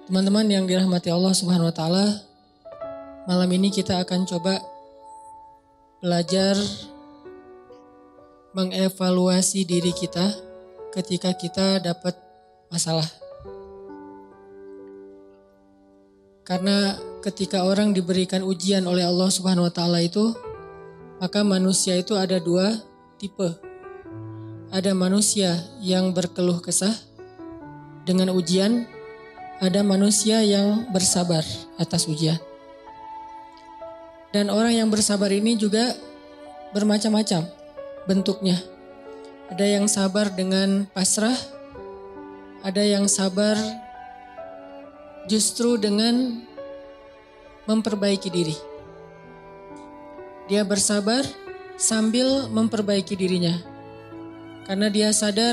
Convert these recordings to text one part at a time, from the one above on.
Teman-teman yang dirahmati Allah Subhanahu wa taala, malam ini kita akan coba belajar mengevaluasi diri kita ketika kita dapat masalah. Karena ketika orang diberikan ujian oleh Allah Subhanahu wa taala itu, maka manusia itu ada dua tipe. Ada manusia yang berkeluh kesah dengan ujian, ada manusia yang bersabar atas ujian. Dan orang yang bersabar ini juga bermacam-macam bentuknya. Ada yang sabar dengan pasrah, ada yang sabar justru dengan memperbaiki diri. Dia bersabar sambil memperbaiki dirinya. Karena dia sadar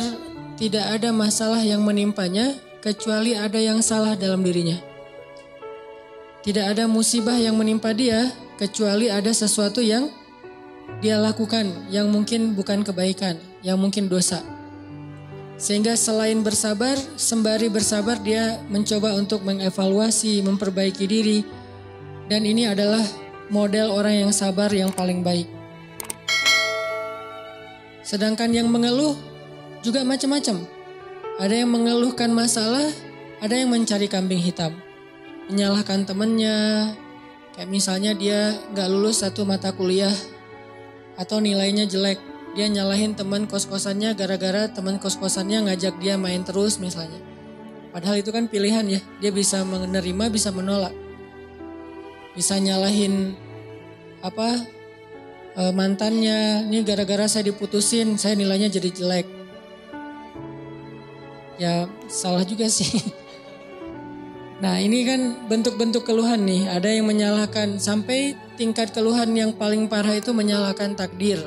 tidak ada masalah yang menimpanya kecuali ada yang salah dalam dirinya. Tidak ada musibah yang menimpa dia kecuali ada sesuatu yang dia lakukan yang mungkin bukan kebaikan, yang mungkin dosa. Sehingga selain bersabar, sembari bersabar dia mencoba untuk mengevaluasi, memperbaiki diri. Dan ini adalah model orang yang sabar yang paling baik. Sedangkan yang mengeluh juga macam-macam. Ada yang mengeluhkan masalah, ada yang mencari kambing hitam. Menyalahkan temannya, kayak misalnya dia gak lulus satu mata kuliah atau nilainya jelek. Dia nyalahin teman kos-kosannya gara-gara teman kos-kosannya ngajak dia main terus misalnya. Padahal itu kan pilihan ya, dia bisa menerima, bisa menolak. Bisa nyalahin mantannya, ini gara-gara saya diputusin, saya nilainya jadi jelek. Ya salah juga sih. Nah ini kan bentuk-bentuk keluhan nih. Ada yang menyalahkan sampai tingkat keluhan yang paling parah itu menyalahkan takdir.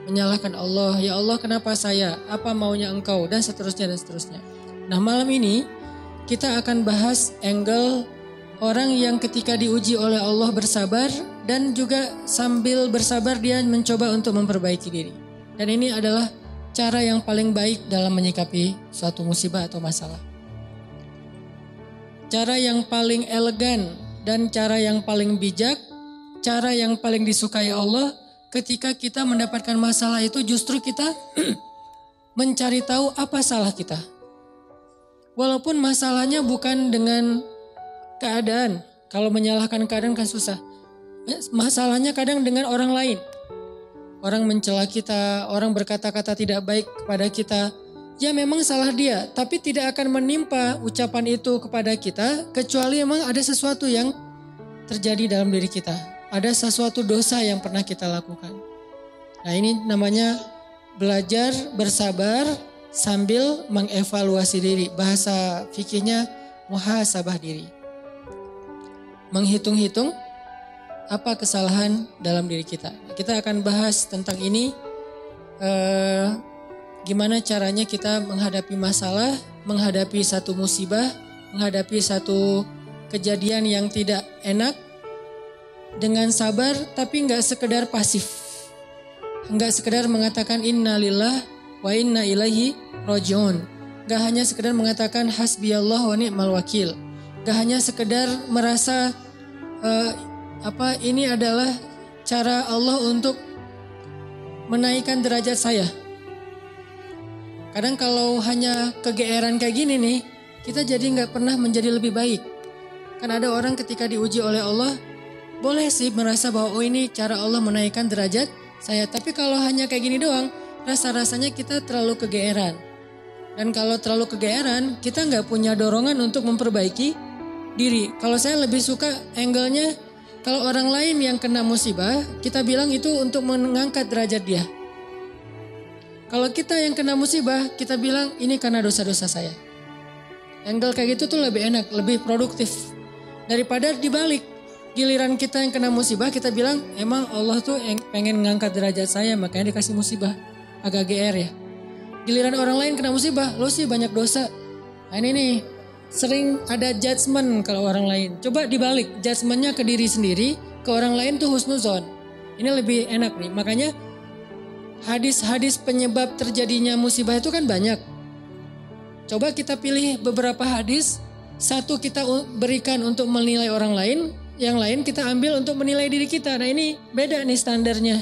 Menyalahkan Allah. Ya Allah kenapa saya? Apa maunya engkau? Dan seterusnya dan seterusnya. Nah malam ini kita akan bahas angle orang yang ketika diuji oleh Allah bersabar. Dan juga sambil bersabar dia mencoba untuk memperbaiki diri. Dan ini adalah cara yang paling baik dalam menyikapi suatu musibah atau masalah. Cara yang paling elegan dan cara yang paling bijak, cara yang paling disukai Allah ketika kita mendapatkan masalah itu justru kita mencari tahu apa salah kita. Walaupun masalahnya bukan dengan keadaan. Kalau menyalahkan keadaan kan susah. Masalahnya kadang dengan orang lain. Orang mencela kita, orang berkata-kata tidak baik kepada kita. Ya memang salah dia, tapi tidak akan menimpa ucapan itu kepada kita kecuali memang ada sesuatu yang terjadi dalam diri kita. Ada sesuatu dosa yang pernah kita lakukan. Nah ini namanya belajar bersabar sambil mengevaluasi diri. Bahasa fikihnya muhasabah diri. Menghitung-hitung apa kesalahan dalam diri kita. Kita akan bahas tentang ini. Gimana caranya kita menghadapi masalah, menghadapi satu musibah, menghadapi satu kejadian yang tidak enak dengan sabar tapi gak sekedar pasif. Gak sekedar mengatakan innalillah wa inna ilaihi rajiun. Gak hanya sekedar mengatakan hasbiyallah wa ni'mal wakil. Gak hanya sekedar merasa ini adalah cara Allah untuk menaikkan derajat saya. Kadang kalau hanya kegeeran kayak gini nih, kita jadi gak pernah menjadi lebih baik. Kan ada orang ketika diuji oleh Allah, boleh sih merasa bahwa ini cara Allah menaikkan derajat saya. Tapi kalau hanya kayak gini doang, rasa-rasanya kita terlalu kegeeran. Dan kalau terlalu kegeeran, kita gak punya dorongan untuk memperbaiki diri. Kalau saya lebih suka angle-nya, kalau orang lain yang kena musibah, kita bilang itu untuk mengangkat derajat dia. Kalau kita yang kena musibah, kita bilang ini karena dosa-dosa saya. Angle kayak gitu tuh lebih enak, lebih produktif. Daripada dibalik, giliran kita yang kena musibah, kita bilang emang Allah tuh pengen ngangkat derajat saya, makanya dikasih musibah. Agak GR ya. Giliran orang lain kena musibah, lo sih banyak dosa. Nah ini nih, sering ada judgement kalau orang lain. Coba dibalik, judgementnya ke diri sendiri, ke orang lain tuh husnuzon. Ini lebih enak nih. Makanya hadis-hadis penyebab terjadinya musibah itu kan banyak. Coba kita pilih beberapa hadis Satu kita berikan untuk menilai orang lain, yang lain kita ambil untuk menilai diri kita. Nah ini beda nih standarnya.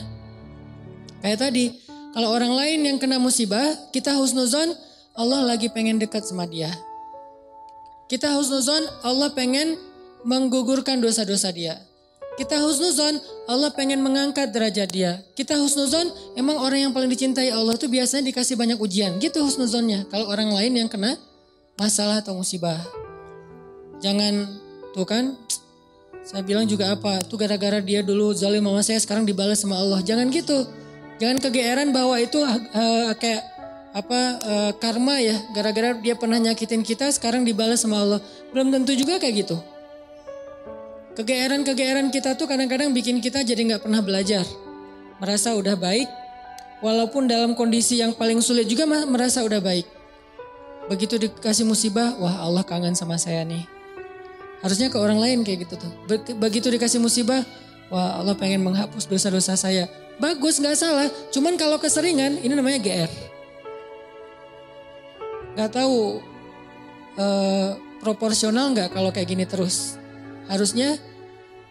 Kayak tadi, kalau orang lain yang kena musibah, kita husnuzon, Allah lagi pengen dekat sama dia. Kita husnuzon, Allah pengen menggugurkan dosa-dosa dia. Kita husnuzon, Allah pengen mengangkat derajat dia. Kita husnuzon, emang orang yang paling dicintai Allah tuh biasanya dikasih banyak ujian. Gitu husnuzonnya. Kalau orang lain yang kena masalah atau musibah. Jangan, tuh kan, saya bilang juga apa, tuh gara-gara dia dulu zalim sama saya, sekarang dibalas sama Allah. Jangan gitu. Jangan kegeeran bahwa itu kayak karma ya. Gara-gara dia pernah nyakitin kita, sekarang dibalas sama Allah. Belum tentu juga kayak gitu. Kegeeran kita tuh kadang-kadang bikin kita jadi gak pernah belajar. Merasa udah baik, walaupun dalam kondisi yang paling sulit juga merasa udah baik. Begitu dikasih musibah, wah Allah kangen sama saya nih. Harusnya ke orang lain kayak gitu tuh. Begitu dikasih musibah, wah Allah pengen menghapus dosa-dosa saya. Bagus, gak salah. Cuman kalau keseringan, ini namanya GR. Gak tahu proporsional gak kalau kayak gini terus. Harusnya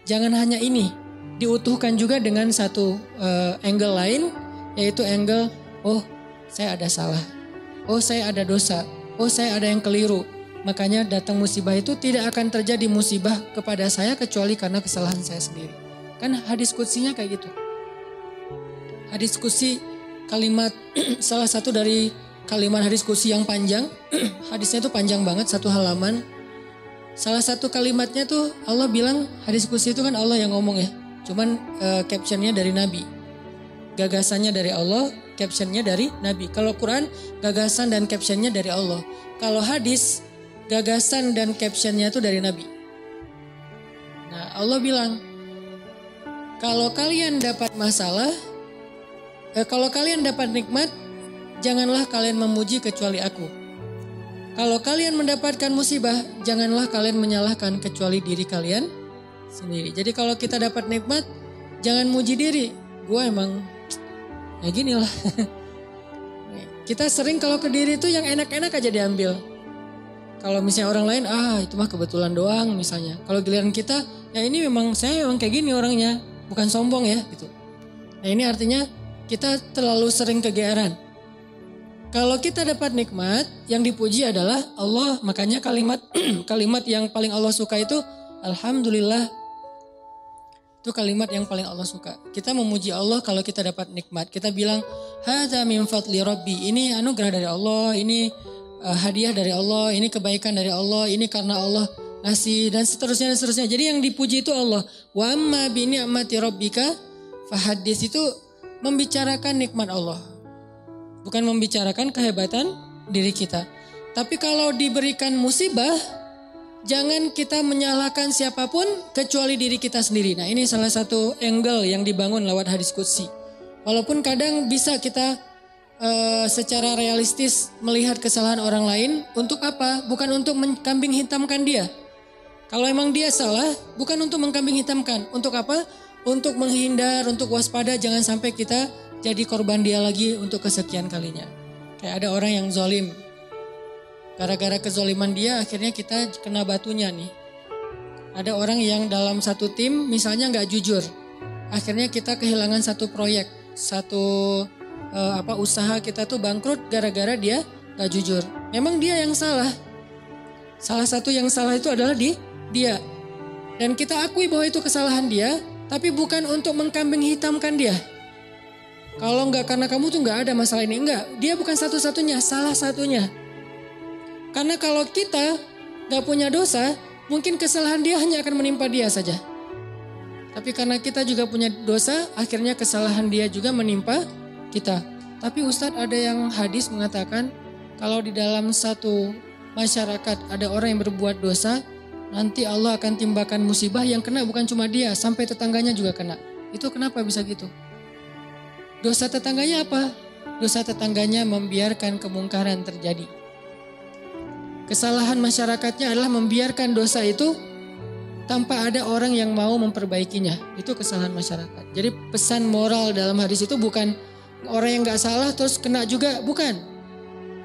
jangan hanya ini. Diutuhkan juga dengan satu angle lain. Yaitu angle, oh saya ada salah. Oh saya ada dosa. Oh saya ada yang keliru. Makanya datang musibah itu tidak akan terjadi musibah kepada saya kecuali karena kesalahan saya sendiri. Kan hadis qudsiynya kayak gitu. Hadis qudsi kalimat salah satu dari kalimat hadis qudsi yang panjang. Hadisnya itu panjang banget, satu halaman. Salah satu kalimatnya tuh Allah bilang, hadis qudsi itu kan Allah yang ngomong ya. Cuman captionnya dari Nabi. Gagasannya dari Allah, captionnya dari Nabi. Kalau Quran, gagasan dan captionnya dari Allah. Kalau hadis, gagasan dan captionnya itu dari Nabi. Nah Allah bilang, kalau kalian dapat masalah, kalau kalian dapat nikmat, janganlah kalian memuji kecuali aku. Kalau kalian mendapatkan musibah, janganlah kalian menyalahkan kecuali diri kalian sendiri. Jadi kalau kita dapat nikmat, jangan muji diri. Gue emang ya gini lah. Kita sering kalau ke diri itu yang enak-enak aja diambil. Kalau misalnya orang lain, itu mah kebetulan doang misalnya. Kalau giliran kita, ya ini memang saya memang kayak gini orangnya. Bukan sombong ya gitu. Nah ini artinya kita terlalu sering kegeeran. Kalau kita dapat nikmat, yang dipuji adalah Allah. Makanya kalimat yang paling Allah suka itu Alhamdulillah. Itu kalimat yang paling Allah suka. Kita memuji Allah kalau kita dapat nikmat. Kita bilang, hadza min fadli rabbi. Ini anugerah dari Allah, ini hadiah dari Allah, ini kebaikan dari Allah, ini karena Allah ngasih dan seterusnya dan seterusnya. Jadi yang dipuji itu Allah. Wa amma bi ni'mati rabbika fahaddits, itu membicarakan nikmat Allah. Bukan membicarakan kehebatan diri kita. Tapi kalau diberikan musibah, jangan kita menyalahkan siapapun kecuali diri kita sendiri. Nah ini salah satu angle yang dibangun lewat hadis qudsi. Walaupun kadang bisa kita secara realistis melihat kesalahan orang lain. Untuk apa? Bukan untuk mengkambing hitamkan dia. Kalau emang dia salah, bukan untuk mengkambing hitamkan. Untuk apa? Untuk menghindar, untuk waspada, jangan sampai kita jadi korban dia lagi untuk kesekian kalinya. Kayak ada orang yang zalim. Gara-gara kezoliman dia akhirnya kita kena batunya nih. Ada orang yang dalam satu tim misalnya gak jujur. Akhirnya kita kehilangan satu proyek. Satu usaha kita tuh bangkrut gara-gara dia gak jujur. Memang dia yang salah. Salah satu yang salah itu adalah dia. Dan kita akui bahwa itu kesalahan dia. Tapi bukan untuk mengkambing hitamkan dia. Kalau enggak karena kamu tuh enggak ada masalah ini. Enggak, dia bukan satu-satunya, salah satunya. Karena kalau kita gak punya dosa, mungkin kesalahan dia hanya akan menimpa dia saja. Tapi karena kita juga punya dosa, akhirnya kesalahan dia juga menimpa kita. Tapi Ustadz, ada yang hadis mengatakan, kalau di dalam satu masyarakat ada orang yang berbuat dosa, nanti Allah akan timbakan musibah yang kena bukan cuma dia, sampai tetangganya juga kena. Itu kenapa bisa gitu? Dosa tetangganya apa? Dosa tetangganya membiarkan kemungkaran terjadi. Kesalahan masyarakatnya adalah membiarkan dosa itu tanpa ada orang yang mau memperbaikinya. Itu kesalahan masyarakat. Jadi pesan moral dalam hadis itu bukan orang yang gak salah terus kena juga. Bukan.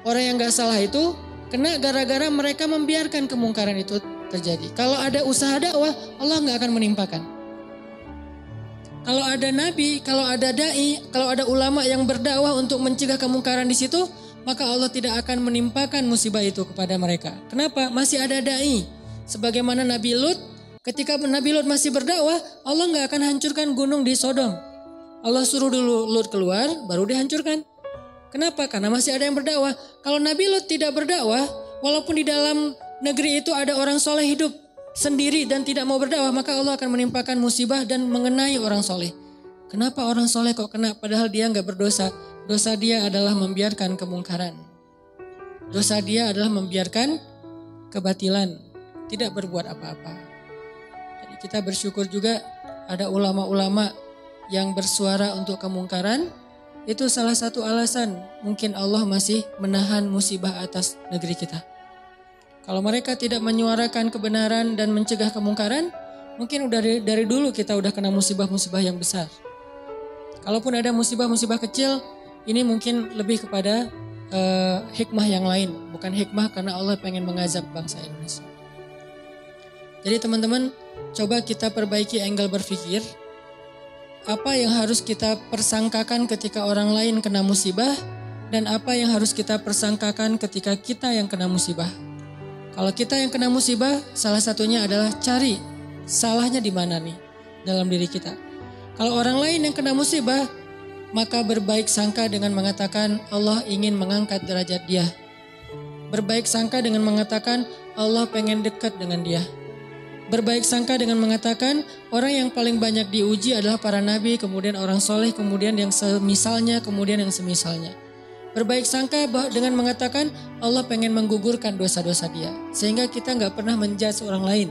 Orang yang gak salah itu Kena gara-gara mereka membiarkan kemungkaran itu terjadi. Kalau ada usaha dakwah, Allah nggak akan menimpakan. Kalau ada nabi, kalau ada dai, kalau ada ulama yang berdakwah untuk mencegah kemungkaran di situ, maka Allah tidak akan menimpakan musibah itu kepada mereka. Kenapa? Masih ada dai. Sebagaimana Nabi Lut, ketika Nabi Lut masih berdakwah, Allah nggak akan hancurkan gunung di Sodom. Allah suruh dulu Lut keluar, baru dihancurkan. Kenapa? Karena masih ada yang berdakwah. Kalau Nabi Lut tidak berdakwah, walaupun di dalam negeri itu ada orang soleh hidup sendiri dan tidak mau berdakwah, maka Allah akan menimpakan musibah dan mengenai orang soleh. Kenapa orang soleh kok kena padahal dia nggak berdosa? Dosa dia adalah membiarkan kemungkaran. Dosa dia adalah membiarkan kebatilan, tidak berbuat apa-apa. Jadi kita bersyukur juga ada ulama-ulama yang bersuara untuk kemungkaran. Itu salah satu alasan mungkin Allah masih menahan musibah atas negeri kita. Kalau mereka tidak menyuarakan kebenaran dan mencegah kemungkaran, mungkin udah dari dulu kita udah kena musibah-musibah yang besar. Kalaupun ada musibah-musibah kecil, ini mungkin lebih kepada hikmah yang lain. Bukan hikmah karena Allah pengen mengazab bangsa Indonesia. Jadi teman-teman, coba kita perbaiki angle berpikir. Apa yang harus kita persangkakan ketika orang lain kena musibah, dan apa yang harus kita persangkakan ketika kita yang kena musibah. Kalau kita yang kena musibah, salah satunya adalah cari salahnya di mana nih dalam diri kita. Kalau orang lain yang kena musibah, maka berbaik sangka dengan mengatakan Allah ingin mengangkat derajat dia. Berbaik sangka dengan mengatakan Allah pengen dekat dengan dia. Berbaik sangka dengan mengatakan orang yang paling banyak diuji adalah para nabi, kemudian orang soleh, kemudian yang semisalnya, kemudian yang semisalnya. Berbaik sangka dengan mengatakan Allah pengen menggugurkan dosa-dosa dia. Sehingga kita gak pernah menjudge orang lain.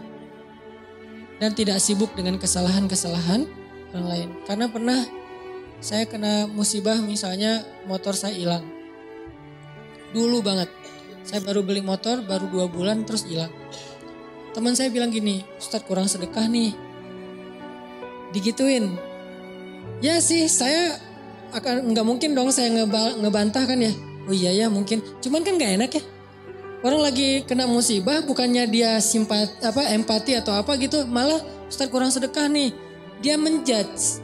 Dan tidak sibuk dengan kesalahan-kesalahan orang lain. Karena pernah saya kena musibah, misalnya motor saya hilang. Dulu banget. Saya baru beli motor, baru 2 bulan terus hilang. Teman saya bilang gini, Ustadz kurang sedekah nih. Digituin. Ya sih, saya nggak mungkin dong saya ngebantah kan ya. Oh iya ya mungkin. Cuman kan nggak enak ya. Orang lagi kena musibah, bukannya dia empati atau apa gitu, malah Ustadz kurang sedekah nih. Dia menjudge.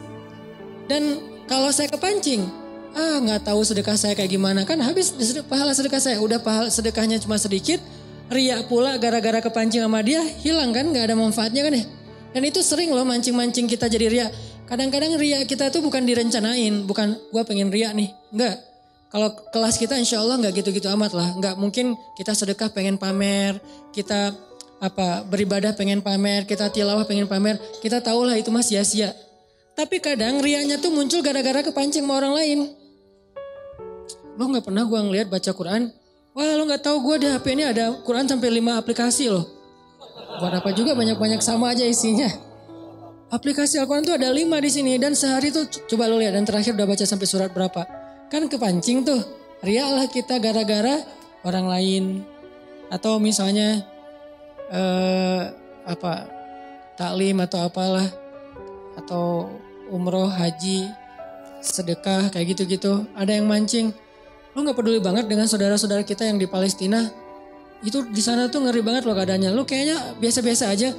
Dan kalau saya kepancing, nggak tahu sedekah saya kayak gimana, kan habis pahala sedekah saya. Udah pahala sedekahnya cuma sedikit, riak pula gara-gara kepancing sama dia, hilang kan, nggak ada manfaatnya kan ya. Dan itu sering loh mancing-mancing kita jadi riak. Kadang-kadang riak kita tuh bukan direncanain, bukan gue pengen riak nih, enggak. Kalau kelas kita insya Allah enggak gitu-gitu amat lah. Enggak mungkin kita sedekah pengen pamer, kita beribadah pengen pamer, kita tilawah pengen pamer. Kita tahu lah itu mah sia-sia. Tapi kadang riaknya tuh muncul gara-gara kepancing sama orang lain. Lo gak pernah gue ngeliat baca Quran, wah lo gak tahu gue di HP ini ada Quran sampai 5 aplikasi loh. Buat apa juga banyak-banyak sama aja isinya. Aplikasi Al-Quran tuh ada 5 di sini dan sehari tuh coba lo lihat dan terakhir udah baca sampai surat berapa. Kan kepancing tuh. Riak lah kita gara-gara orang lain. Atau misalnya taklim atau apalah. Atau umroh, haji, sedekah kayak gitu-gitu. Ada yang mancing. Lo gak peduli banget dengan saudara-saudara kita yang di Palestina. Itu di sana tuh ngeri banget lo keadaannya. Lo kayaknya biasa-biasa aja.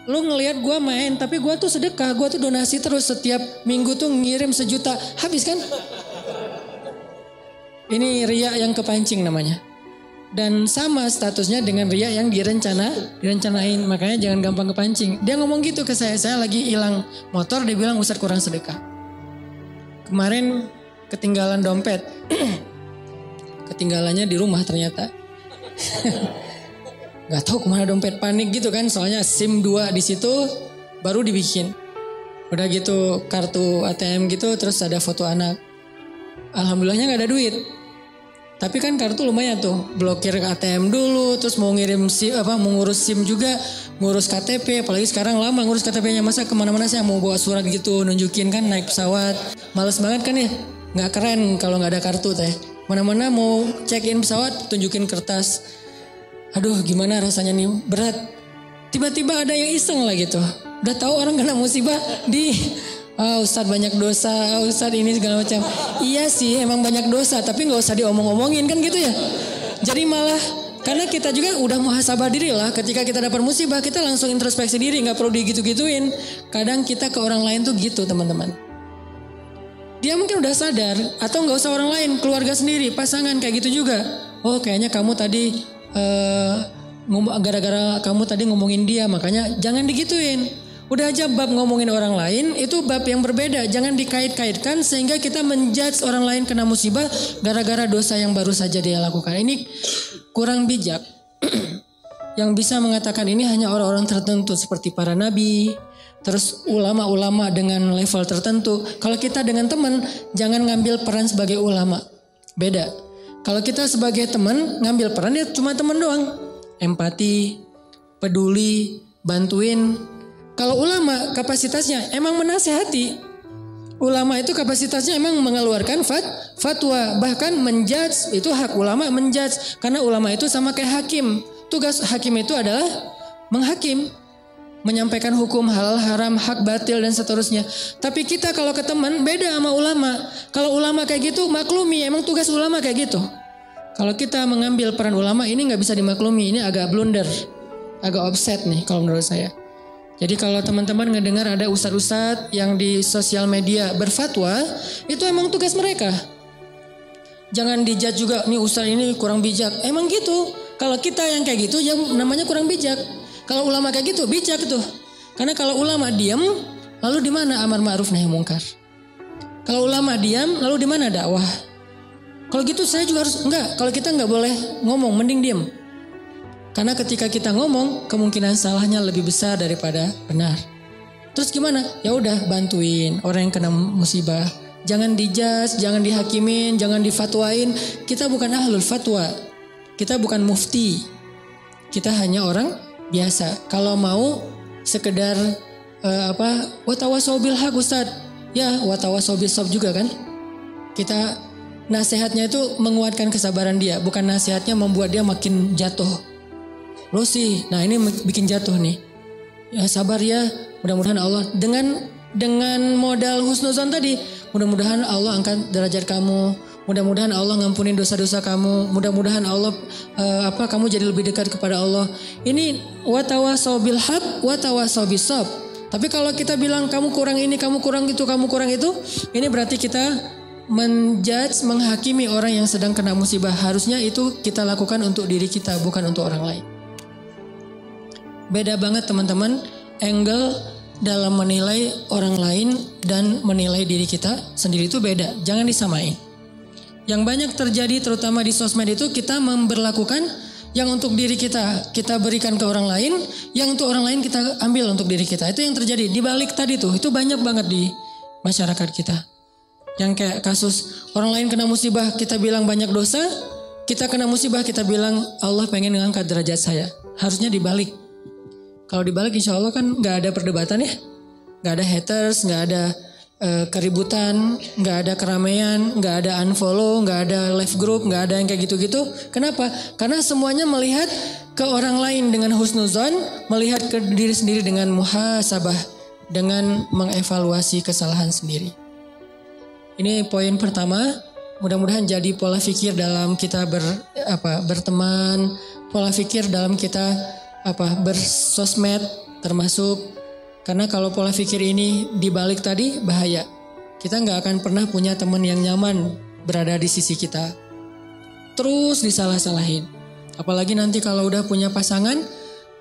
Lo ngelihat gue main, tapi gue tuh sedekah, gue tuh donasi terus setiap minggu tuh ngirim 1 juta, habis kan? Ini riya yang kepancing namanya. Dan sama statusnya dengan riya yang direncanain, makanya jangan gampang kepancing. Dia ngomong gitu ke saya lagi hilang motor, dia bilang Ustadz kurang sedekah. Kemarin ketinggalan dompet, ketinggalannya di rumah ternyata. Gak tahu kemana dompet, panik gitu kan, soalnya SIM 2 di situ baru dibikin. Udah gitu kartu ATM gitu, terus ada foto anak. Alhamdulillahnya gak ada duit. Tapi kan kartu lumayan tuh, blokir ATM dulu, terus mau ngirim SIM, mau ngurus SIM juga, ngurus KTP, apalagi sekarang lama ngurus KTP-nya, masa kemana-mana saya mau bawa surat gitu, nunjukin kan naik pesawat, males banget kan ya, nggak keren kalau nggak ada kartu teh. Mana-mana mau check-in pesawat, tunjukin kertas. Aduh gimana rasanya nih, berat. Tiba-tiba ada yang iseng lah gitu. Udah tahu orang kena musibah Ustadz banyak dosa, Ustadz ini segala macam. Iya sih emang banyak dosa, tapi gak usah diomong-omongin kan gitu ya. Jadi malah Karena kita juga udah muhasabah diri lah. Ketika kita dapat musibah, kita langsung introspeksi diri, nggak perlu digitu-gituin. Kadang kita ke orang lain tuh gitu, teman-teman. Dia mungkin udah sadar, atau nggak usah orang lain, keluarga sendiri, pasangan kayak gitu juga. Oh, kayaknya kamu tadi gara-gara kamu tadi ngomongin dia, makanya jangan digituin. Udah aja bab ngomongin orang lain, itu bab yang berbeda. Jangan dikait-kaitkan sehingga kita menjudge orang lain kena musibah gara-gara dosa yang baru saja dia lakukan. Ini kurang bijak. Yang bisa mengatakan ini hanya orang-orang tertentu seperti para nabi, terus ulama-ulama dengan level tertentu. Kalau kita dengan teman, jangan ngambil peran sebagai ulama. Beda. Kalau kita sebagai teman, ngambil peran ya cuma teman doang. Empati, peduli, bantuin. Kalau ulama kapasitasnya emang menasehati. Ulama itu kapasitasnya emang mengeluarkan fatwa. Bahkan menjudge, itu hak ulama menjudge. Karena ulama itu sama kayak hakim. Tugas hakim itu adalah menghakim. Menyampaikan hukum halal haram, hak batil dan seterusnya. Tapi kita kalau ke teman beda sama ulama. Kalau ulama kayak gitu maklumi, emang tugas ulama kayak gitu. Kalau kita mengambil peran ulama ini gak bisa dimaklumi. Ini agak blunder. Agak offset nih kalau menurut saya. Jadi kalau teman-teman ngedengar ada ustadz-ustadz yang di sosial media berfatwa, itu emang tugas mereka. Jangan dijudge juga, nih ustadz ini kurang bijak. Emang gitu. Kalau kita yang kayak gitu, ya namanya kurang bijak. Kalau ulama kayak gitu, bijak tuh. Karena kalau ulama diam, lalu di mana amar ma'ruf nahi munkar? Kalau ulama diam, lalu di mana dakwah? Kalau gitu saya juga harus enggak. Kalau kita enggak boleh ngomong, mending diam. Karena ketika kita ngomong, kemungkinan salahnya lebih besar daripada benar. Terus gimana? Ya udah bantuin orang yang kena musibah. Jangan dijudge, jangan dihakimin, jangan difatwain. Kita bukan ahlul fatwa. Kita bukan mufti. Kita hanya orang biasa. Kalau mau sekedar watawasau bil haq Ustaz. Ya, watawasau bis sabr juga kan. Kita nasihatnya itu menguatkan kesabaran dia, bukan nasihatnya membuat dia makin jatuh. Lo sih, nah ini bikin jatuh nih. Ya sabar ya, mudah-mudahan Allah dengan modal husnuzon tadi, mudah-mudahan Allah angkat derajat kamu, mudah-mudahan Allah ngampunin dosa-dosa kamu, mudah-mudahan Allah kamu jadi lebih dekat kepada Allah. Ini watawasau bil haq, watawasau bis sabr. Tapi kalau kita bilang kamu kurang ini, kamu kurang itu, kamu kurang itu, ini berarti kita menjudge, menghakimi orang yang sedang kena musibah. Harusnya itu kita lakukan untuk diri kita, bukan untuk orang lain. Beda banget teman-teman, angle dalam menilai orang lain dan menilai diri kita sendiri itu beda. Jangan disamain. Yang banyak terjadi terutama di sosmed itu kita memberlakukan yang untuk diri kita berikan ke orang lain, yang untuk orang lain kita ambil untuk diri kita. Itu yang terjadi di balik tadi tuh. Itu banyak banget di masyarakat kita. Yang kayak kasus orang lain kena musibah kita bilang banyak dosa, kita kena musibah kita bilang Allah pengen ngangkat derajat saya. Harusnya dibalik. Kalau dibalik insya Allah kan gak ada perdebatan ya. Gak ada haters, gak ada keributan, gak ada keramaian, gak ada unfollow, gak ada live group, gak ada yang kayak gitu-gitu. Kenapa? Karena semuanya melihat ke orang lain dengan husnuzon, melihat ke diri sendiri dengan muhasabah, dengan mengevaluasi kesalahan sendiri. Ini poin pertama. Mudah-mudahan jadi pola pikir dalam kita berteman, pola pikir dalam kita bersosmed termasuk, karena kalau pola pikir ini dibalik tadi bahaya. Kita nggak akan pernah punya teman yang nyaman berada di sisi kita. Terus disalah-salahin. Apalagi nanti kalau udah punya pasangan,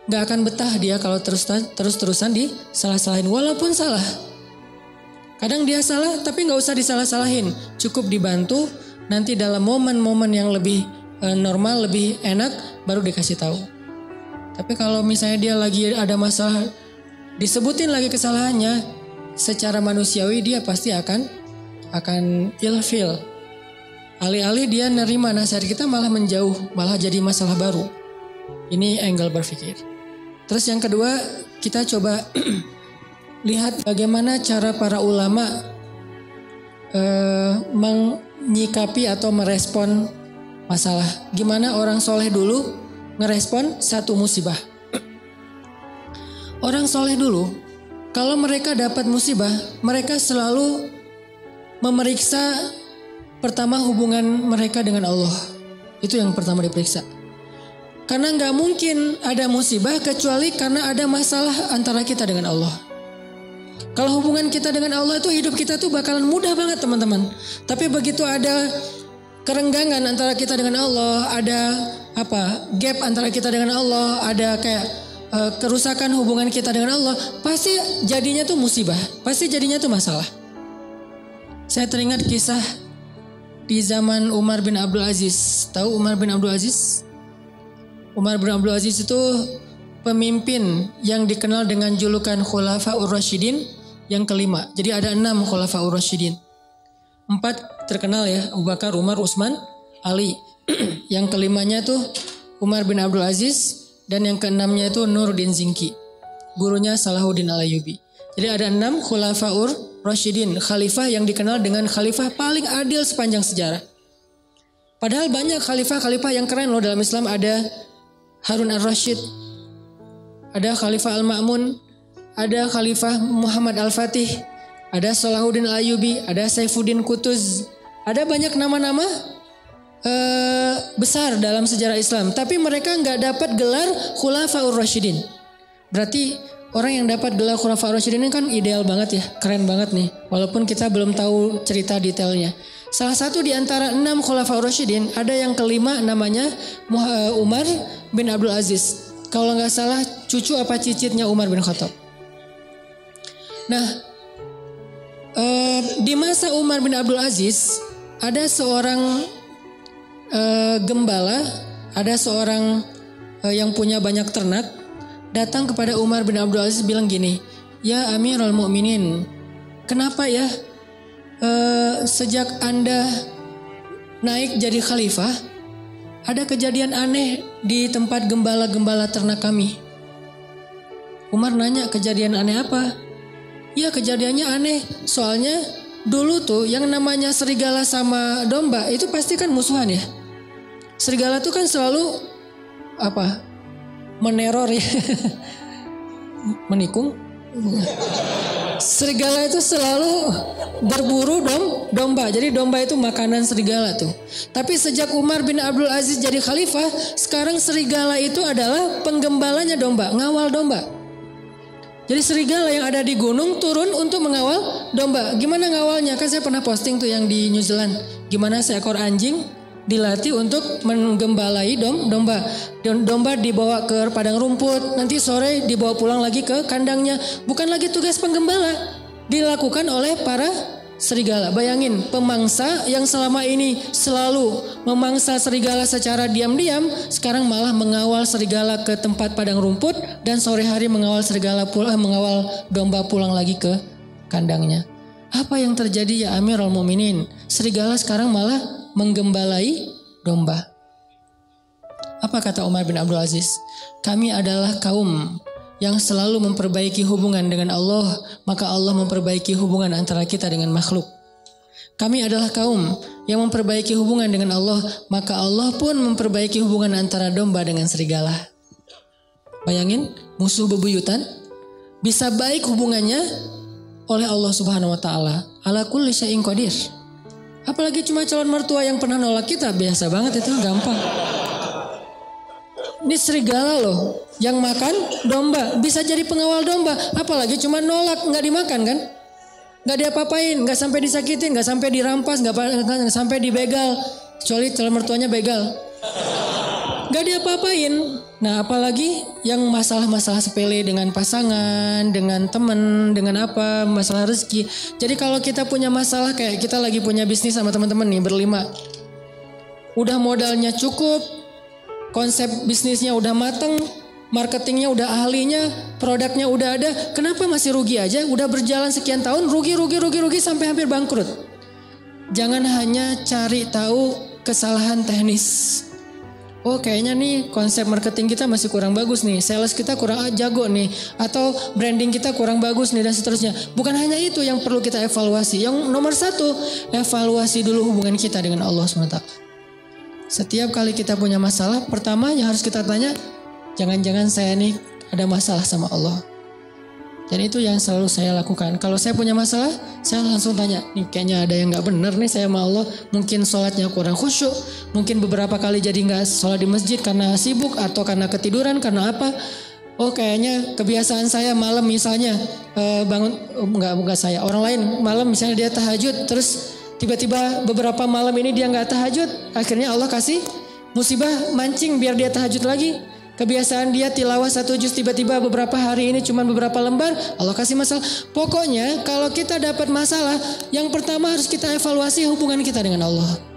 nggak akan betah dia kalau terus-terusan disalah-salahin walaupun salah. Kadang dia salah tapi nggak usah disalah-salahin, cukup dibantu. Nanti dalam momen-momen yang lebih normal, lebih enak, baru dikasih tahu. Tapi kalau misalnya dia lagi ada masalah, disebutin lagi kesalahannya, secara manusiawi dia pasti akan ilfil. Alih-alih dia nerima nasihat kita malah menjauh, malah jadi masalah baru. Ini angle berpikir. Terus yang kedua, kita coba lihat bagaimana cara para ulama menyikapi atau merespon masalah. Gimana orang soleh dulu ngerespon satu musibah. Orang soleh dulu, kalau mereka dapat musibah, mereka selalu memeriksa pertama hubungan mereka dengan Allah. Itu yang pertama diperiksa. Karena nggak mungkin ada musibah kecuali karena ada masalah antara kita dengan Allah. Kalau hubungan kita dengan Allah itu hidup kita tuh bakalan mudah banget teman-teman. Tapi begitu ada kerenggangan antara kita dengan Allah, ada gap antara kita dengan Allah, ada kayak kerusakan hubungan kita dengan Allah, pasti jadinya tuh musibah, pasti jadinya tuh masalah. Saya teringat kisah di zaman Umar bin Abdul Aziz. Tahu Umar bin Abdul Aziz? Umar bin Abdul Aziz itu pemimpin yang dikenal dengan julukan Khulafaur Rasyidin yang kelima. Jadi ada 6 Khulafaur Rasyidin. 4 terkenal ya, Abu Bakar, Umar, Utsman, Ali. Yang kelimanya tuh Umar bin Abdul Aziz dan yang keenamnya itu Nuruddin Zinki. Gurunya Salahuddin Al-Ayyubi. Jadi ada 6 Khulafaur Rasyidin, khalifah yang dikenal dengan khalifah paling adil sepanjang sejarah. Padahal banyak khalifah-khalifah yang keren loh dalam Islam. Ada Harun Ar-Rasyid, ada Khalifah Al-Ma'mun, ada Khalifah Muhammad Al-Fatih, ada Salahuddin Al-Ayyubi, ada Saifuddin Qutuz. Ada banyak nama-nama besar dalam sejarah Islam. Tapi mereka nggak dapat gelar Khulafaur Rasyidin. Berarti orang yang dapat gelar Khulafaur Rasyidin ini kan ideal banget ya, keren banget nih. Walaupun kita belum tahu cerita detailnya. Salah satu di antara 6 Khulafaur Rasyidin, ada yang kelima namanya Umar bin Abdul Aziz. Kalau nggak salah cucu apa cicitnya Umar bin Khattab. Nah, di masa Umar bin Abdul Aziz ada seorang gembala, ada seorang yang punya banyak ternak datang kepada Umar bin Abdul Aziz bilang gini, "Ya Amirul Mukminin, kenapa ya sejak Anda naik jadi khalifah ada kejadian aneh di tempat gembala-gembala ternak kami?" Umar nanya, "Kejadian aneh apa?" "Ya kejadiannya aneh, soalnya dulu tuh yang namanya serigala sama domba itu pasti kan musuhan ya. Serigala tuh kan selalu meneror ya, menikung. Serigala itu selalu berburu domba. Jadi domba itu makanan serigala tuh. Tapi sejak Umar bin Abdul Aziz jadi khalifah, sekarang serigala itu adalah penggembalanya domba, ngawal domba. Jadi serigala yang ada di gunung turun untuk mengawal domba. Gimana ngawalnya? Kan saya pernah posting tuh yang di New Zealand. Gimana seekor anjing dilatih untuk menggembalai domba. Domba dibawa ke padang rumput, nanti sore dibawa pulang lagi ke kandangnya. Bukan lagi tugas penggembala, dilakukan oleh para serigala. Bayangin, pemangsa yang selama ini selalu memangsa serigala secara diam-diam, sekarang malah mengawal serigala ke tempat padang rumput dan sore hari mengawal mengawal domba pulang lagi ke kandangnya. Apa yang terjadi ya Amirul Mukminin? Serigala sekarang malah menggembalai domba. Apa kata Umar bin Abdul Aziz? Kami adalah kaum yang selalu memperbaiki hubungan dengan Allah, maka Allah memperbaiki hubungan antara kita dengan makhluk. Kami adalah kaum yang memperbaiki hubungan dengan Allah, maka Allah pun memperbaiki hubungan antara domba dengan serigala. Bayangin, musuh bebuyutan bisa baik hubungannya oleh Allah Subhanahu wa taala. Ala kulli syai'in qadir. Apalagi cuma calon mertua yang pernah nolak kita, biasa banget itu, gampang. Ini serigala loh, yang makan domba, bisa jadi pengawal domba. Apalagi cuma nolak, nggak dimakan kan? Nggak diapa-apain, nggak sampai disakitin, nggak sampai dirampas, nggak sampai dibegal. Kecuali calon mertuanya begal. Nggak diapa-apain. Nah apalagi yang masalah-masalah sepele dengan pasangan, dengan teman, dengan masalah rezeki. Jadi kalau kita punya masalah, kayak kita lagi punya bisnis sama teman-teman nih berlima. Udah modalnya cukup, konsep bisnisnya udah mateng, marketingnya udah ahlinya, produknya udah ada. Kenapa masih rugi aja? Udah berjalan sekian tahun, rugi sampai hampir bangkrut. Jangan hanya cari tahu kesalahan teknis. Oh kayaknya nih konsep marketing kita masih kurang bagus nih, sales kita kurang jago nih, atau branding kita kurang bagus nih dan seterusnya. Bukan hanya itu yang perlu kita evaluasi. Yang nomor 1, evaluasi dulu hubungan kita dengan Allah SWT. Setiap kali kita punya masalah, pertama yang harus kita tanya, jangan-jangan saya nih ada masalah sama Allah. Dan itu yang selalu saya lakukan. Kalau saya punya masalah, saya langsung tanya, nih kayaknya ada yang gak bener nih saya sama Allah. Mungkin sholatnya kurang khusyuk, mungkin beberapa kali jadi gak sholat di masjid karena sibuk atau karena ketiduran, karena apa. Oh kayaknya kebiasaan saya malam misalnya bangun, enggak saya, orang lain malam misalnya dia tahajud, terus tiba-tiba beberapa malam ini dia gak tahajud. Akhirnya Allah kasih musibah mancing biar dia tahajud lagi. Kebiasaan dia tilawah 1 juz, tiba-tiba beberapa hari ini cuma beberapa lembar, Allah kasih masalah. Pokoknya kalau kita dapat masalah, yang pertama harus kita evaluasi hubungan kita dengan Allah.